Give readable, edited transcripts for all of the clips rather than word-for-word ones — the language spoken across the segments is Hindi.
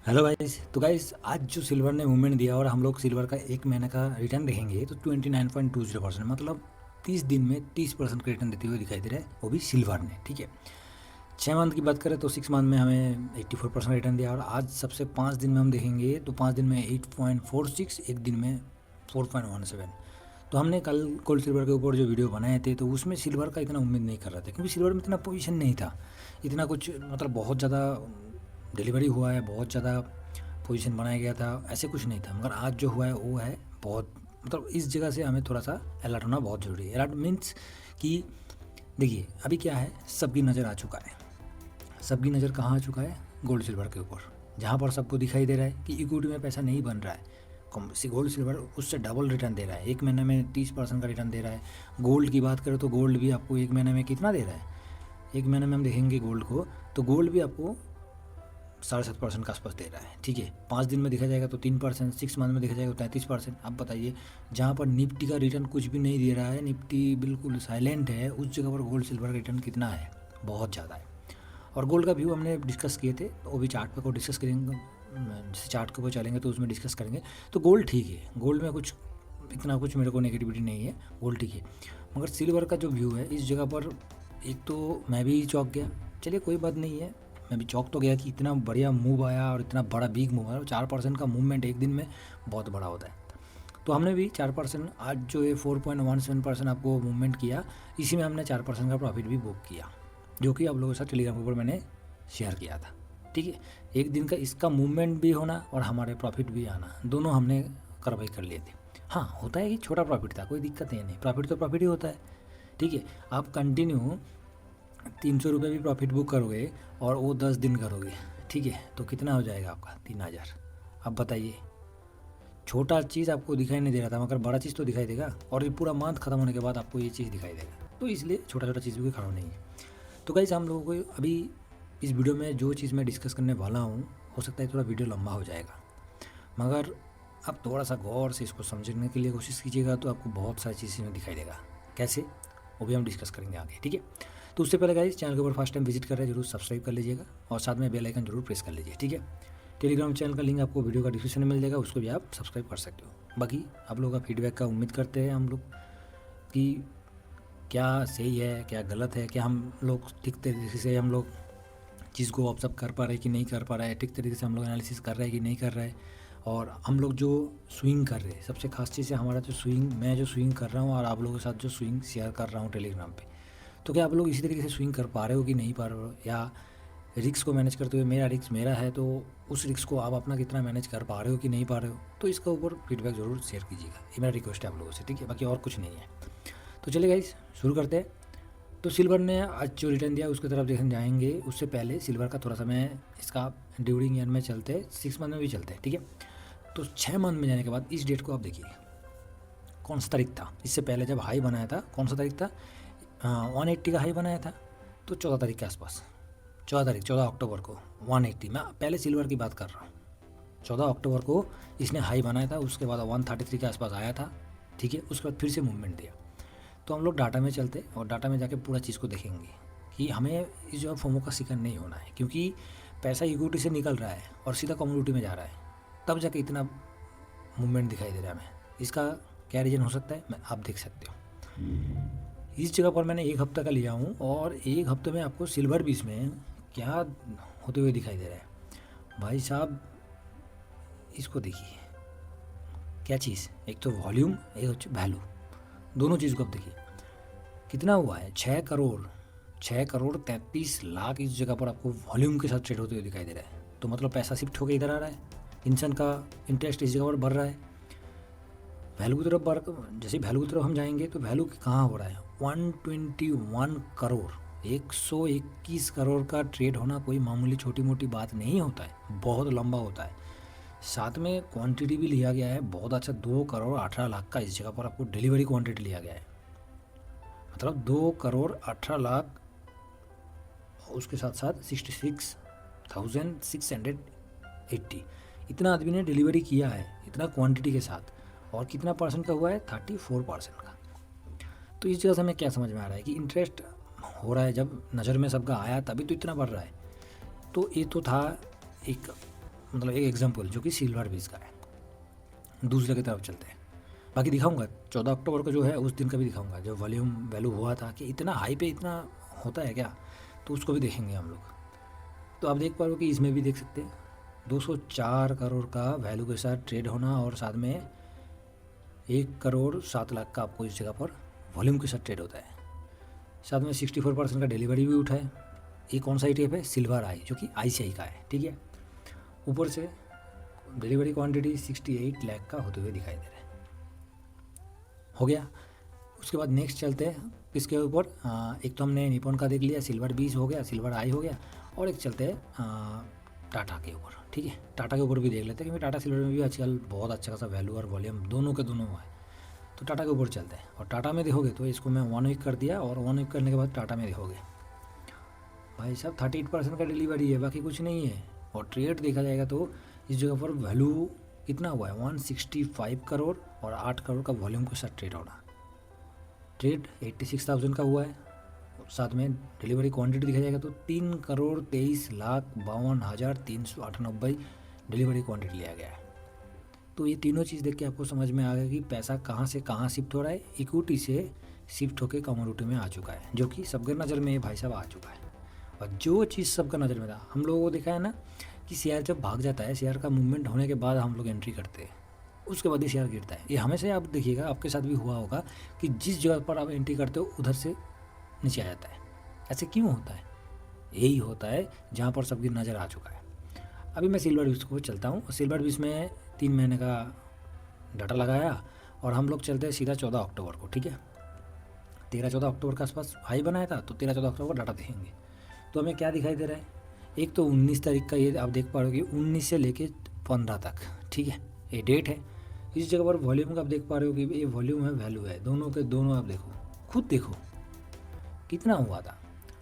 Hello guys. तो गाइस आज जो सिल्वर ने मूवमेंट दिया और हम लोग सिल्वर का एक महीने का रिटर्न देखेंगे तो 29.20% मतलब 30 दिन में 30% का रिटर्न देते हुए दिखाई दे रहा है, वो भी सिल्वर ने। ठीक है, 6 मंथ की बात करें तो 6 मंथ में हमें 84% रिटर्न दिया और आज सबसे 5 दिन में हम देखेंगे तो 5 दिन में 8.46, एक दिन में 4.17। तो हमने कल गोल्ड सिल्वर के ऊपर जो वीडियो बनाए थे तो उसमें सिल्वर का इतना उम्मीद नहीं कर रहे थे, क्योंकि सिल्वर में इतना पोजीशन नहीं था, इतना कुछ मतलब बहुत ज़्यादा डिलीवरी हुआ है, बहुत ज़्यादा पोजीशन बनाया गया था, ऐसे कुछ नहीं था। मगर आज जो हुआ है वो है बहुत, मतलब इस जगह से हमें थोड़ा सा अलर्ट होना बहुत ज़रूरी है। अलर्ट मीन्स कि देखिए अभी क्या है, सबकी नज़र आ चुका है। सबकी नज़र कहाँ आ चुका है? गोल्ड सिल्वर के ऊपर, जहाँ पर सबको दिखाई दे रहा है कि इक्विटी में पैसा नहीं बन रहा है। गोल्ड सिल्वर उससे डबल रिटर्न दे रहा है, एक महीने में 30% का रिटर्न दे रहा है। गोल्ड की बात करें तो गोल्ड भी आपको एक महीने में कितना दे रहा है? एक महीने में हम देखेंगे गोल्ड को तो गोल्ड भी आपको 7.5% के आसपास दे रहा है। ठीक है, 5 दिन में देखा जाएगा तो 3%, 6 मंथ में देखा जाएगा तो 33%। अब बताइए, जहाँ पर निफ्टी का रिटर्न कुछ भी नहीं दे रहा है, निफ्टी बिल्कुल साइलेंट है, उस जगह पर गोल्ड सिल्वर का रिटर्न कितना है? बहुत ज़्यादा है। और गोल्ड का व्यू हमने डिस्कस किए थे, तो वो भी चार्ट पे को डिस्कस करेंगे, जैसे चार्ट के ऊपर चलेंगे तो उसमें डिस्कस करेंगे। तो गोल्ड ठीक है, गोल्ड में कुछ इतना कुछ मेरे को नेगेटिविटी नहीं है, गोल्ड ठीक है। मगर सिल्वर का जो व्यू है इस जगह पर, एक तो मैं भी चौंक गया, चलिए कोई बात नहीं है, मैं भी चौंक तो गया कि इतना बढ़िया मूव आया और इतना बड़ा बिग मूव आया। 4% का मूवमेंट एक दिन में बहुत बड़ा होता है। तो हमने भी 4%, आज जो ये 4.17% आपको मूवमेंट किया, इसी में हमने 4% का प्रॉफिट भी बुक किया, जो कि आप लोगों के साथ टेलीग्राम के ऊपर मैंने शेयर किया था। ठीक है, एक दिन का इसका मूवमेंट भी होना और हमारे प्रॉफिट भी आना, दोनों हमने कार्रवाई कर लिए थे। हाँ, होता है कि छोटा प्रॉफिट था, कोई दिक्कत है नहीं, प्रॉफिट तो प्रॉफिट ही होता है। ठीक है, आप कंटिन्यू 300 रुपये भी प्रॉफिट बुक करोगे और वो 10 दिन करोगे, ठीक है, तो कितना हो जाएगा आपका? 3000। अब बताइए, छोटा चीज़ आपको दिखाई नहीं दे रहा था मगर बड़ा चीज़ तो दिखाई देगा, और ये पूरा मंथ खत्म होने के बाद आपको ये चीज़ दिखाई देगा। तो इसलिए छोटा छोटा चीज़ भी कोई खराब नहीं है। तो गाइस, हम लोगों को अभी इस वीडियो में जो चीज़ मैं डिस्कस करने वाला हूँ, हो सकता है थोड़ा वीडियो लंबा हो जाएगा, मगर आप थोड़ा सा गौर से इसको समझने के लिए कोशिश कीजिएगा तो आपको बहुत सारी चीज़ें में दिखाई देगा। कैसे, वो भी हम डिस्कस करेंगे आगे। ठीक है, तो उससे पहले गाइस, चैनल के ऊपर फर्स्ट टाइम विजिट कर रहे हैं जरूर सब्सक्राइब कर लीजिएगा और साथ में बेल आइकन जरूर प्रेस कर लीजिए। ठीक है, टेलीग्राम चैनल का लिंक आपको वीडियो का डिस्क्रिप्शन में मिल जाएगा, उसको भी आप सब्सक्राइब कर सकते हो। बाकी आप लोगों का फीडबैक का उम्मीद करते हैं हम लोग कि क्या सही है क्या गलत है, क्या हम लोग ठीक तरीके से हम लोग चीज़ को ऑब्जर्व कर पा रहे हैं कि नहीं कर पा रहा है, ठीक तरीके से हम लोग एनालिसिस कर रहे हैं कि नहीं कर रहे हैं। और हम लोग जो स्विंग कर रहे हैं, सबसे खास चीज़ है हमारा जो स्विंग, मैं जो स्विंग कर रहा हूँ और आप लोगों के साथ जो स्विंग शेयर कर रहा हूँ टेलीग्राम पे, तो क्या आप लोग इसी तरीके से स्विंग कर पा रहे हो कि नहीं पा रहे हो, या रिस्क को मैनेज करते हुए, मेरा रिस्क मेरा है तो उस रिस्क को आप अपना कितना मैनेज कर पा रहे हो कि नहीं पा रहे हो, तो इसका ऊपर फीडबैक ज़रूर शेयर कीजिएगा, ये मेरा रिक्वेस्ट है आप लोगों से। ठीक है, बाकी और कुछ नहीं है। तो चलिए गाइस, शुरू करते हैं। तो सिल्वर ने आज जो रिटर्न दिया उसकी तरफ देखने जाएंगे, उससे पहले सिल्वर का थोड़ा सा मैं इसका ड्यूरिंग ईयर में चलते, 6 मंथ में भी चलते हैं। ठीक है, तो 6 मंथ में जाने के बाद इस डेट को आप देखिए, कौन सा तारीख था? इससे पहले जब हाई बनाया था, कौन सा तारीख था? 180 का हाई बनाया था, तो 14 तारीख के आसपास, 14 तारीख, 14 अक्टूबर को 180, मैं पहले सिल्वर की बात कर रहा हूँ। 14 अक्टूबर को इसने हाई बनाया था, उसके बाद 133 के आसपास आया था। ठीक है, उसके बाद फिर से मूवमेंट दिया। तो हम लोग डाटा में चलते और डाटा में जाके पूरा चीज़ को देखेंगे कि हमें इस जो फोमो का शिकार नहीं होना है, क्योंकि पैसा इक्विटी से निकल रहा है और सीधा कम्युनिटी में जा रहा है, तब जाके इतना मूवमेंट दिखाई दे रहा है हमें। इसका क्या रीज़न हो सकता है, मैं आप देख सकते हो। इस जगह पर मैंने एक हफ्ते का लिया हूँ और एक हफ्ते में आपको सिल्वर भी इसमें क्या होते हुए दिखाई दे रहा है भाई साहब। इसको देखिए, क्या चीज़, एक तो वॉल्यूम, एक वैल्यू, दोनों चीज़ को आप देखिए कितना हुआ है। 6 करोड़ 33 लाख इस जगह पर आपको वॉल्यूम के साथ ट्रेड होते हुए दिखाई दे रहा है। तो मतलब पैसा शिफ्ट होकर इधर आ रहा है, इंसान का इंटरेस्ट इस जगह पर बढ़ रहा है, वैल्यू की तरफ बढ़। जैसे वैल्यू की तरफ हम जाएंगे तो वैल्यू कहाँ हो रहा है? 121 करोड़, 121 करोड़ का ट्रेड होना कोई मामूली छोटी मोटी बात नहीं होता है, बहुत लंबा होता है। साथ में क्वांटिटी भी लिया गया है बहुत अच्छा, 2 करोड़ 18 लाख का इस जगह पर आपको डिलीवरी क्वांटिटी लिया गया है, मतलब 2 करोड़ 18 लाख। उसके साथ साथ 66,680, इतना आदमी ने डिलीवरी किया है, इतना क्वांटिटी के साथ। और कितना परसेंट का हुआ है? 34% का। तो इस जगह से हमें क्या समझ में आ रहा है कि इंटरेस्ट हो रहा है, जब नज़र में सबका आया तभी तो इतना बढ़ रहा है। तो ये तो था एक मतलब एक एग्जाम्पल जो कि सिल्वर बीज का है। दूसरे की तरफ चलते हैं, बाकी दिखाऊंगा 14 अक्टूबर को जो है उस दिन का भी दिखाऊंगा, जो वॉल्यूम वैल्यू हुआ था कि इतना हाई पे इतना होता है क्या, तो उसको भी देखेंगे हम लोग। तो आप देख पा रहे हो कि इसमें भी देख सकते हैं 204 करोड़ का वैल्यू के साथ ट्रेड होना, और साथ में 1,07,00,000 का आपको इस जगह पर वॉल्यूम के साथ ट्रेड होता है। साथ में 64% का डिलीवरी भी उठा है। ये कौन सा ETF है? सिल्वर आई, जो कि ICI का है, ठीक है। ऊपर से डिलीवरी क्वांटिटी 68 लाख का होते हुए दिखाई दे रहा है। हो गया। उसके बाद नेक्स्ट चलते हैं किसके ऊपर, एक तो हमने निपॉन का देख लिया, सिल्वर 20 हो गया, सिल्वर आई हो गया, और एक चलते हैं टाटा के ऊपर, ठीक है। टाटा के ऊपर भी देख लेते हैं, क्योंकि टाटा सिल्वर में भी आजकल बहुत अच्छा खासा वैल्यू और वॉल्यूम दोनों के दोनों है। तो टाटा के ऊपर चलते हैं, और टाटा में देखोगे तो इसको मैं 1 वीक कर दिया, और 1 वीक करने के बाद टाटा में देखोगे भाई साहब 38% का डिलीवरी है, बाकी कुछ नहीं है। और ट्रेड देखा जाएगा तो इस जगह पर वैल्यू कितना हुआ है 165 करोड़ और 8 करोड़ का वॉल्यूम के साथ ट्रेड होना। ट्रेड 86,000 का हुआ है, साथ में डिलीवरी क्वांटिटी देखा जाएगा तो 3,23,52,398 डिलीवरी क्वांटिटी लिया गया है। तो ये तीनों चीज़ देख के आपको समझ में आ गया कि पैसा कहाँ से कहाँ शिफ्ट हो रहा है। इक्विटी से शिफ्ट होकर कमोडिटी में आ चुका है, जो कि सबके नज़र में भाई साहब आ चुका है। और जो चीज़ सबका नज़र में था, हम लोगों को देखा है ना कि शेयर जब भाग जाता है, शेयर का मूवमेंट होने के बाद हम लोग एंट्री करते हैं, उसके बाद ही शेयर गिरता है। ये हमेशा आप देखिएगा, आपके साथ भी हुआ होगा कि जिस जगह पर आप एंट्री करते हो उधर से नीचे आ जाता है। ऐसे क्यों होता है? यही होता है जहाँ पर सबकी नज़र आ चुका है। अभी मैं सिल्वर बीज को चलता हूँ। सिल्वर बीज में 3 महीने का डाटा लगाया, और हम लोग चलते हैं सीधा 14 अक्टूबर को, ठीक है। 13-14 अक्टूबर के आसपास हाई बनाया था, तो 13-14 अक्टूबर का डाटा देखेंगे। तो हमें क्या दिखाई दे रहा है, एक तो 19 तारीख का ये आप देख पा रहे हो कि 19 से लेके 15 तक, ठीक है, ये डेट है। इस जगह पर वॉल्यूम का आप देख पा रहे हो कि ये वॉल्यूम है, वैल्यू है, दोनों के दोनों आप देखो, खुद देखो कितना हुआ था।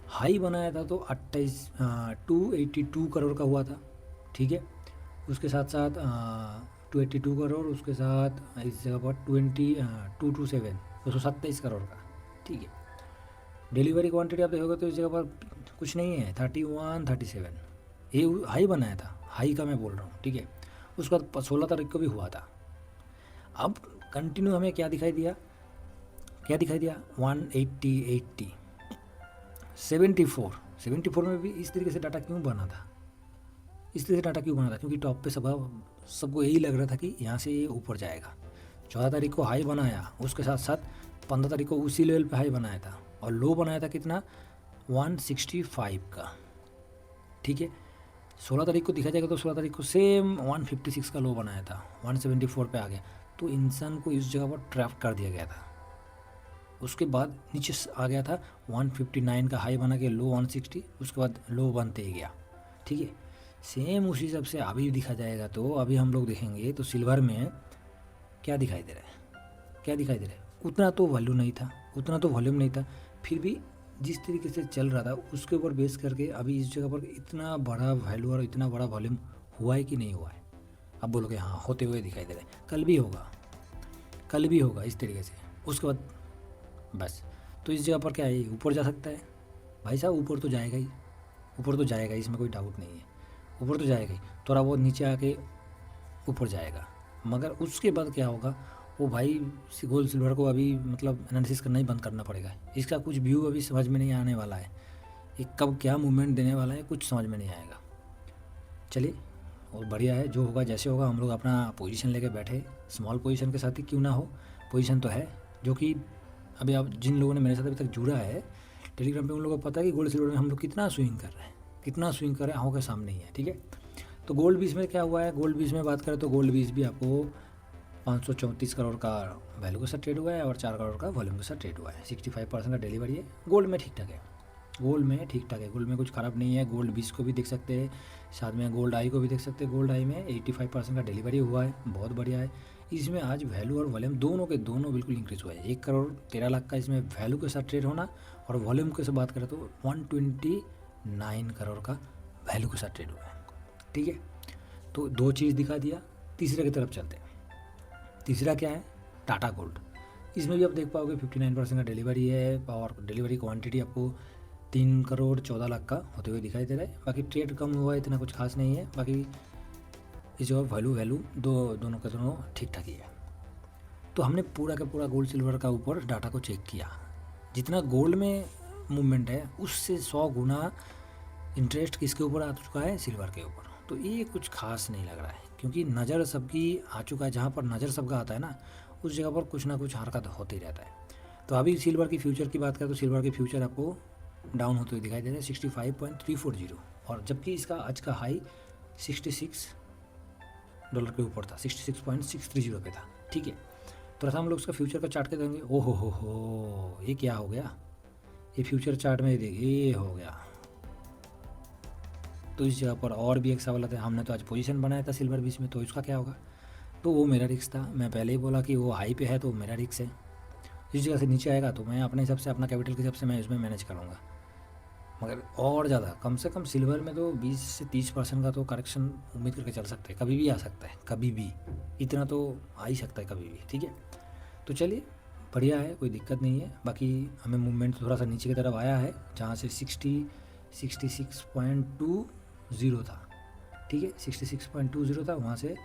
हाई बनाया था तो 282 करोड़ का हुआ था, ठीक है। उसके साथ साथ 282 करोड़, उसके साथ इस जगह पर 227 करोड़ का, ठीक है। डिलीवरी क्वांटिटी आप देखोगे तो इस जगह पर कुछ नहीं है, 31, 37, ये हाई बनाया था, हाई का मैं बोल रहा हूँ, ठीक है। उसके बाद 16 तारीख को भी हुआ था। अब कंटिन्यू हमें क्या दिखाई दिया, 180, 80, 74 में भी इस तरीके से डाटा क्यों बना था? क्योंकि टॉप पे सबको यही लग रहा था कि यहाँ से ये ऊपर जाएगा। 14 तारीख को हाई बनाया, उसके साथ साथ 15 तारीख को उसी लेवल पे हाई बनाया था, और लो बनाया था कितना 165 का, ठीक है। 16 तारीख को देखा जाएगा तो 16 तारीख को सेम 156 का लो बनाया था, 174 पे आ गया। तो इंसान को इस जगह पर ट्रैप कर दिया गया था। उसके बाद नीचे आ गया था 159 का हाई बना के लो 160, उसके बाद लो बनते ही गया, ठीक है। सेम उसी हिसाब से अभी दिखा जाएगा। तो अभी हम लोग देखेंगे तो सिल्वर में क्या दिखाई दे रहा है, उतना तो वैल्यू नहीं था, उतना तो वॉल्यूम नहीं था, फिर भी जिस तरीके से चल रहा था उसके ऊपर बेस करके अभी इस जगह पर इतना बड़ा वैल्यू और इतना बड़ा वॉल्यूम हुआ है कि नहीं हुआ है। अब बोलोगे हाँ होते हुए दिखाई दे रहा है, कल भी होगा इस तरीके से। उसके बाद बस, तो इस जगह पर क्या है, ऊपर जा सकता है भाई साहब, ऊपर तो जाएगा ही, इसमें कोई डाउट नहीं है, ऊपर तो जाएगा ही। थोड़ा बहुत नीचे आके ऊपर जाएगा, मगर उसके बाद क्या होगा वो भाई गोल्ड सिल्वर को अभी मतलब एनालिसिस करना ही बंद करना पड़ेगा। इसका कुछ व्यू अभी समझ में नहीं आने वाला है, ये कब क्या मूवमेंट देने वाला है कुछ समझ में नहीं आएगा। चलिए, और बढ़िया है, जो होगा जैसे होगा, हम लोग अपना पोजीशन लेके बैठे, स्मॉल पोजीशन के साथ ही क्यों ना हो, पोजीशन तो है। जो कि अभी आप जिन लोगों ने मेरे साथ अभी तक जुड़ा है टेलीग्राम पे, उन लोगों को पता है कि गोल्ड सिल्वर में हम लोग कितना स्विंग कर रहे हैं, आँखों के सामने ही है, ठीक है। तो गोल्ड बीज में क्या हुआ है, गोल्ड बीज में बात करें तो गोल्ड बीज भी आपको 534 करोड़ का वैल्यू के साथ ट्रेड हुआ है और 4 करोड़ का वॉल्यूम के साथ ट्रेड हुआ है। 65% का डिलीवरी है। गोल्ड में ठीक ठाक है, गोल्ड में कुछ ख़राब नहीं है। गोल्ड बीज को भी देख सकते हैं, साथ में गोल्ड आई को भी देख सकते हैं। गोल्ड आई में 85% का डिलीवरी हुआ है, बहुत बढ़िया है। इसमें आज वैल्यू और वॉल्यूम दोनों के दोनों बिल्कुल इंक्रीज हुआ है। 1,13,00,000 का इसमें वैल्यू के साथ ट्रेड होना, और वॉल्यूम के साथ बात करें तो 129 करोड़ का वैल्यू के साथ ट्रेड हुआ है, ठीक है। तो दो चीज़ दिखा दिया। तीसरे की तरफ चलते हैं। तीसरा क्या है, टाटा गोल्ड। इसमें भी आप देख पाओगे 59% का डिलीवरी है, और डिलीवरी क्वांटिटी आपको 3,14,00,000 का होते हुए दिखाई दे रहा है। बाकी ट्रेड कम हुआ है, इतना कुछ खास नहीं है। बाकी इस जगह वैल्यू दोनों का दोनों ठीक ठाक ही है। तो हमने पूरा का पूरा गोल्ड सिल्वर का ऊपर डाटा को चेक किया, जितना गोल्ड में मूवमेंट है उससे 100 गुना इंटरेस्ट किसके ऊपर आ चुका है, सिल्वर के ऊपर। तो ये कुछ खास नहीं लग रहा है, क्योंकि नज़र सबकी आ चुका है, जहाँ पर नज़र सबका आता है ना उस जगह पर कुछ ना कुछ हरकत होते ही रहता है। तो अभी सिल्वर की फ्यूचर की बात करें तो सिल्वर की फ्यूचर आपको डाउन होते हुए दिखाई दे रहा है 65.340, और जबकि इसका आज का हाई $66 के ऊपर था, 66.630 पे था। ठीक है, तो हम लोग उसका फ्यूचर का चार्ट के देंगे। ओ हो, ये क्या हो गया, ये फ्यूचर चार्ट में देखिए ये हो गया। तो इस जगह पर और भी एक सवाल आता है, हमने तो आज पोजीशन बनाया था सिल्वर बीच में, तो इसका क्या होगा। तो वो मेरा रिस्क था, मैं पहले ही बोला कि वो हाई पे है तो मेरा रिस्क है। इस जगह से नीचे आएगा तो मैं अपने हिसाब से, अपना कैपिटल के हिसाब से मैं इसमें मैनेज करूँगा, मगर और ज़्यादा कम से कम सिल्वर में तो 20 से 30% का तो करेक्शन उम्मीद करके चल सकते हैं, कभी भी आ सकता है, कभी भी इतना तो आ ही सकता है कभी भी। ठीक है, तो चलिए बढ़िया है, कोई दिक्कत नहीं है। बाकी हमें मूवमेंट थोड़ा सा नीचे की तरफ आया है, जहाँ से 66.20 था। ठीक है, 66.20 था, वहाँ से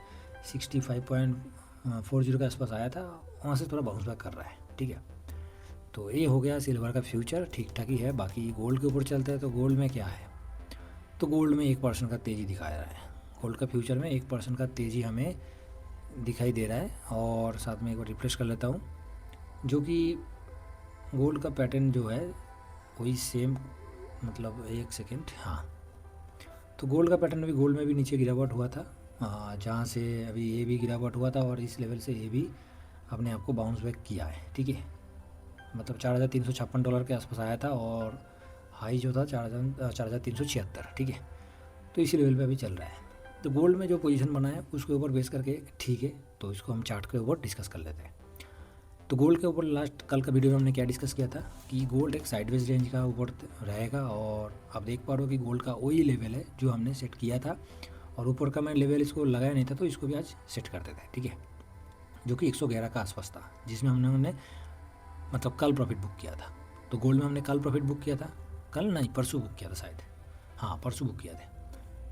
65.40 के आसपास आया था, वहाँ से थोड़ा बाउंस बैक कर रहा है। ठीक है, तो ये हो गया सिल्वर का फ्यूचर, ठीक ठाक ही है। बाकी गोल्ड के ऊपर चलते हैं, तो गोल्ड में क्या है, तो गोल्ड में 1% का तेज़ी दिखाया रहा है। गोल्ड का फ्यूचर में 1% का तेज़ी हमें दिखाई दे रहा है। और साथ में एक बार रिफ्रेश कर लेता हूँ, जो कि गोल्ड का पैटर्न जो है वही सेम, मतलब एक सेकेंड, हाँ, तो गोल्ड का पैटर्न भी, गोल्ड में भी नीचे गिरावट हुआ था, जहाँ से अभी ये भी गिरावट हुआ था, और इस लेवल से ये भी अपने आप को बाउंस बैक किया है। ठीक है, मतलब $4,356 के आसपास आया था, और हाई जो था 4,376। ठीक है, तो इसी लेवल पे अभी चल रहा है। तो गोल्ड में जो पोजीशन बना है उसके ऊपर बेस करके ठीक है, तो इसको हम चार्ट के ऊपर डिस्कस कर लेते हैं। तो गोल्ड के ऊपर लास्ट कल का वीडियो में हमने क्या डिस्कस किया था कि गोल्ड एक साइडवेज रेंज का ऊपर रहेगा, और आप देख पा रहे हो कि गोल्ड का वही लेवल है जो हमने सेट किया था, और ऊपर का मैं लेवल इसको लगाया नहीं था, तो इसको भी आज सेट करते थे। ठीक है, जो कि 111 का आसपास था, जिसमें हमने मतलब कल प्रॉफिट बुक किया था। तो गोल्ड में हमने कल प्रॉफिट बुक किया था, कल नहीं परसों बुक किया था शायद, हाँ परसों बुक किया था।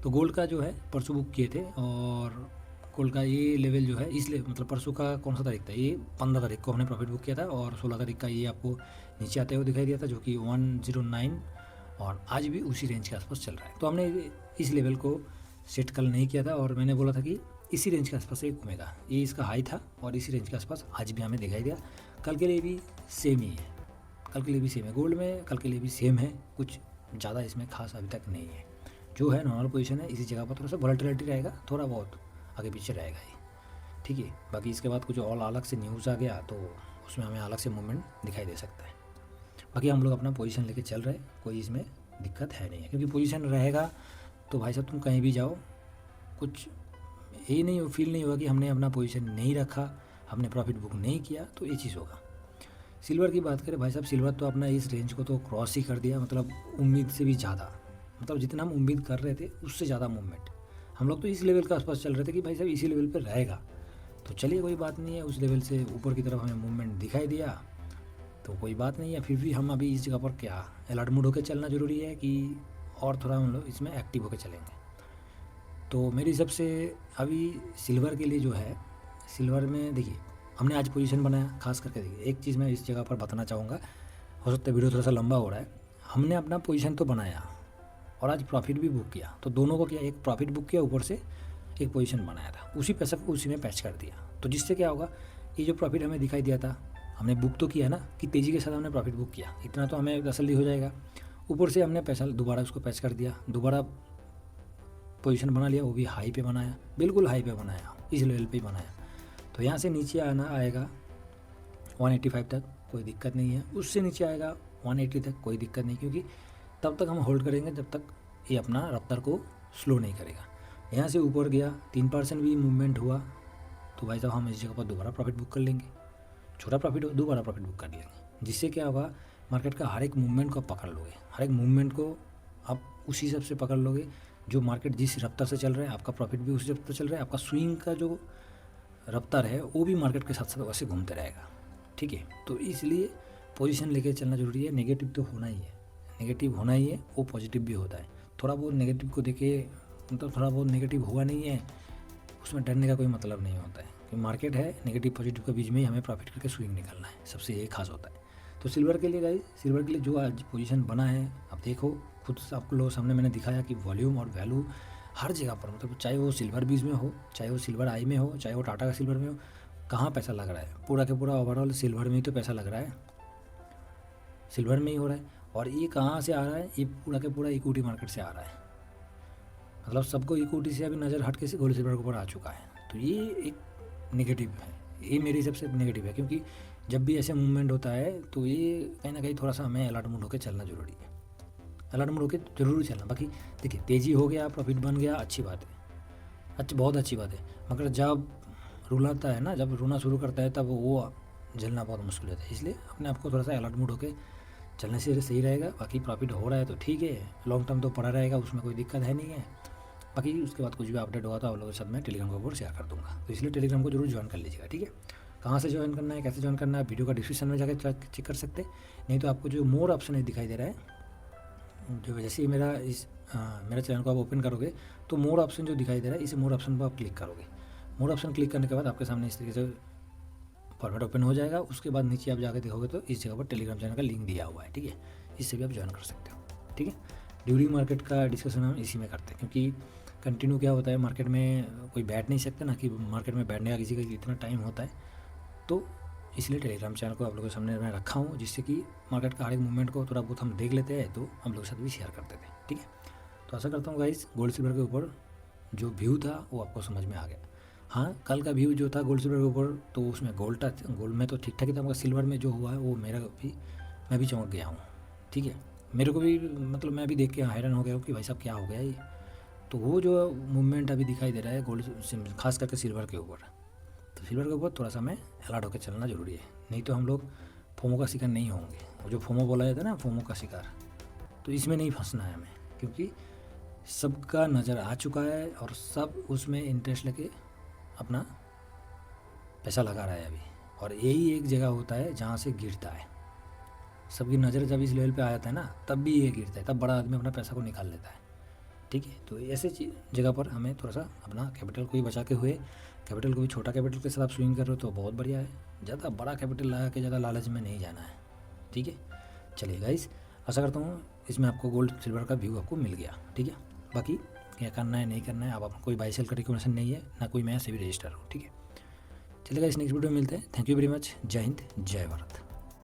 तो गोल्ड का जो है परसों बुक किए थे, और गोल्ड का ये लेवल जो है इसलिए, मतलब परसों का कौन सा तारीख था, ये 15 तारीख को हमने प्रॉफिट बुक किया था, और 16 तारीख का ये आपको नीचे आते हुए दिखाई दिया था, जो कि 109, और आज भी उसी रेंज के आसपास चल रहा है। तो हमने इस लेवल को सेट कल नहीं किया था, और मैंने बोला था कि इसी रेंज के आसपास ये घूमेगा, ये इसका हाई था, और इसी रेंज के आसपास आज भी हमें दिखाई दिया। कल के लिए भी सेम ही है, कल के लिए भी सेम है, गोल्ड में कल के लिए भी सेम है, कुछ ज़्यादा इसमें खास अभी तक नहीं है। जो है नॉर्मल पोजीशन है, इसी जगह पर थोड़ा सा वॉलेटिलिटी रहेगा, थोड़ा बहुत आगे पीछे रहेगा ये। ठीक है, बाकी इसके बाद कुछ और अलग से न्यूज़ आ गया तो उसमें हमें अलग से मूवमेंट दिखाई दे सकता है। बाकी हम लोग अपना पोजीशन लेके चल रहे हैं, कोई इसमें दिक्कत है नहीं है, क्योंकि पोजीशन रहेगा तो भाई साहब तुम कहीं भी जाओ, कुछ यही नहीं फील नहीं होगा कि हमने अपना पोजीशन नहीं रखा, हमने प्रॉफिट बुक नहीं किया, तो ये चीज़ होगा। सिल्वर की बात करें भाई साहब, सिल्वर तो अपना इस रेंज को तो क्रॉस ही कर दिया, मतलब उम्मीद से भी ज़्यादा, मतलब जितना हम उम्मीद कर रहे थे उससे ज़्यादा मूवमेंट। हम लोग तो इस लेवल के आसपास चल रहे थे कि भाई साहब इसी लेवल पर रहेगा, तो चलिए कोई बात नहीं है, उस लेवल से ऊपर की तरफ हमें मूवमेंट दिखाई दिया तो कोई बात नहीं है। फिर भी हम अभी इस जगह पर क्या अलर्ट मूड होकर चलना ज़रूरी है कि और थोड़ा हम लोग इसमें एक्टिव होकर चलेंगे। तो मेरे हिसाब से अभी सिल्वर के लिए जो है, सिल्वर में देखिए हमने आज पोजीशन बनाया, खास करके देखिए एक चीज़ मैं इस जगह पर बताना चाहूँगा, हो सकता है वीडियो थोड़ा सा लंबा हो रहा है। हमने अपना पोजीशन तो बनाया और आज प्रॉफिट भी बुक किया, तो दोनों को किया, एक प्रॉफिट बुक किया, ऊपर से एक पोजीशन बनाया था, उसी पैसे को उसी में पैच कर दिया। तो जिससे क्या होगा, ये जो प्रॉफिट हमें दिखाई दिया था, हमने बुक तो किया ना कि तेज़ी के साथ हमने प्रॉफिट बुक किया, इतना तो हमें तसल्ली हो जाएगा। ऊपर से हमने पैसा दोबारा उसको पैच कर दिया, दोबारा पोजीशन बना लिया, वो भी हाई पे बनाया, बिल्कुल हाई पे बनाया, इस लेवल पे ही बनाया। तो यहाँ से नीचे आना आएगा 185 तक, कोई दिक्कत नहीं है, उससे नीचे आएगा 180 तक, कोई दिक्कत नहीं, क्योंकि तब तक हम होल्ड करेंगे जब तक ये अपना रफ्तार को स्लो नहीं करेगा। यहाँ से ऊपर गया 3% भी मूवमेंट हुआ तो भाई साहब हम इस जगह पर दोबारा प्रॉफिट बुक कर लेंगे, छोटा प्रॉफिट हो दोबारा प्रॉफिट बुक कर लेंगे, जिससे क्या होगा, मार्केट का हर एक मूवमेंट को आप पकड़ लोगे, हर एक मूवमेंट को आप उसी हिसाब से पकड़ लोगे, जो मार्केट जिस रफ्तार से चल रहा है आपका प्रॉफिट भी उसी रफ्तार चल रहा है, आपका स्विंग का जो रफ्तार है वो भी मार्केट के साथ साथ वैसे घूमते रहेगा। ठीक है, तो इसलिए पोजीशन लेके चलना ज़रूरी है। नेगेटिव तो होना ही है, नेगेटिव होना ही है, वो पॉजिटिव भी होता है। थोड़ा बहुत नेगेटिव को देखे, मतलब थोड़ा बहुत नेगेटिव हुआ नहीं है उसमें डरने का कोई मतलब नहीं होता है, क्योंकि मार्केट है, नेगेटिव पॉजिटिव के बीच में ही हमें प्रॉफिट करके स्विंग निकालना है, सबसे यही खास होता है। तो सिल्वर के लिए गाइस, सिल्वर के लिए जो आज पोजीशन बना है, अब देखो खुद से आप लोगों सामने मैंने दिखाया कि वॉल्यूम और वैल्यू हर जगह पर, मतलब चाहे वो सिल्वर बीज में हो, चाहे वो सिल्वर आई में हो, चाहे वो टाटा का सिल्वर में हो, कहाँ पैसा लग रहा है, पूरा के पूरा ओवरऑल सिल्वर में ही तो पैसा लग रहा है, सिल्वर में ही हो रहा है। और ये कहाँ से आ रहा है, ये पूरा के पूरा इक्विटी मार्केट से आ रहा है, मतलब सबको इक्विटी से अभी नज़र हट के से गोल्ड सिल्वर के ऊपर आ चुका है। तो ये एक नेगेटिव है, ये मेरे हिसाब से नेगेटिव है, क्योंकि जब भी ऐसे मूवमेंट होता है तो ये कहीं ना कहीं थोड़ा सा हमें अलर्ट मूड होकर चलना ज़रूरी है, अलर्ट मूड होकर जरूर चलना। बाकी देखिए तेज़ी हो गया, प्रॉफिट बन गया, अच्छी बात है, बहुत अच्छी बात है, मगर जब रुलाता है ना, जब रोना शुरू करता है, तब वो झेलना बहुत मुश्किल होता है। इसलिए अपने आप को थोड़ा सा अलर्ट मूड होकर चलने से सही रहेगा। बाकी प्रॉफिट हो रहा है तो ठीक है, लॉन्ग टर्म तो पड़ा रहेगा, उसमें कोई दिक्कत है नहीं है। बाकी उसके बाद कुछ भी अपडेट होगा तो आप लोगों के साथ मैं टेलीग्राम के ऊपर शेयर कर दूँगा, तो इसलिए टेलीग्राम को जरूर ज्वाइन कर लीजिएगा, ठीक है। कहाँ से ज्वाइन करना है, कैसे ज्वाइन करना है, वीडियो का डिस्क्रिप्शन में जाकर चेक कर सकते हैं, नहीं तो आपको जो मोर ऑप्शन है दिखाई दे रहा है, जो जैसे ही मेरा चैनल को आप ओपन करोगे तो मोर ऑप्शन जो दिखाई दे रहा है, इस मोर ऑप्शन पर आप क्लिक करोगे। मोर ऑप्शन क्लिक करने के बाद आपके सामने इस तरीके से फॉर्मेट ओपन हो जाएगा। उसके बाद नीचे आप जाकर देखोगे तो इस जगह पर टेलीग्राम चैनल का लिंक दिया हुआ है, ठीक है, इससे भी आप ज्वाइन कर सकते हो, ठीक है। ड्यूरिंग मार्केट का डिस्कशन हम इसी में करते हैं, क्योंकि कंटिन्यू क्या होता है, मार्केट में कोई बैठ नहीं सकता ना, कि मार्केट में बैठने का किसी का इतना टाइम होता है, तो इसलिए टेलीग्राम चैनल को आप लोगों के सामने मैं रखा हूँ, जिससे कि मार्केट का हर एक मूवमेंट को थोड़ा बहुत हम देख लेते हैं, तो हम लोग के साथ भी शेयर करते थे, ठीक है। तो आशा करता हूँ गाइस गोल्ड सिल्वर के ऊपर जो व्यू था वो आपको समझ में आ गया। हाँ, कल का व्यू जो था गोल्ड सिल्वर के ऊपर, तो उसमें गोल्ड में तो ठीक ठाक ही था, मगर सिल्वर में जो हुआ है वो मैं भी चौंक गया हूँ, ठीक है। मेरे को भी मतलब मैं भी देख के हैरान हो गया हूँ कि भाई साहब क्या हो गया ये। तो वो जो मूवमेंट अभी दिखाई दे रहा है गोल्ड, खास करके सिल्वर के ऊपर, तो सिल्वर के ऊपर थोड़ा सा हमें अलर्ट होकर चलना ज़रूरी है, नहीं तो हम लोग फोमो का शिकार नहीं होंगे। वो जो फोमो बोला जाता है ना, फोमो का शिकार, तो इसमें नहीं फंसना है हमें, क्योंकि सबका नज़र आ चुका है और सब उसमें इंटरेस्ट लेके अपना पैसा लगा रहा है अभी। और यही एक जगह होता है जहाँ से गिरता है, सबकी नज़र जब इस लेवल पे आ जाता है ना, तब भी ये गिरता है, तब बड़ा आदमी अपना पैसा को निकाल लेता है, ठीक है। तो ऐसे जगह पर हमें थोड़ा सा अपना कैपिटल को भी बचा के हुए, कैपिटल को भी छोटा कैपिटल के साथ आप स्विंग कर रहे हो तो बहुत बढ़िया है, ज़्यादा बड़ा कैपिटल लगा के ज़्यादा लालच में नहीं जाना है, ठीक है। चलिए गाइस, आशा करता हूँ इसमें आपको गोल्ड सिल्वर का व्यू आपको मिल गया, ठीक है। बाकी क्या करना है नहीं करना है, आप कोई बाई सेल का रिकमेंडेशन नहीं है, ना कोई मैं से भी रजिस्टर हूँ, ठीक है। चलिए गाइस, नेक्स्ट वीडियो में मिलते हैं। Thank you very much. जय हिंद, जय भारत।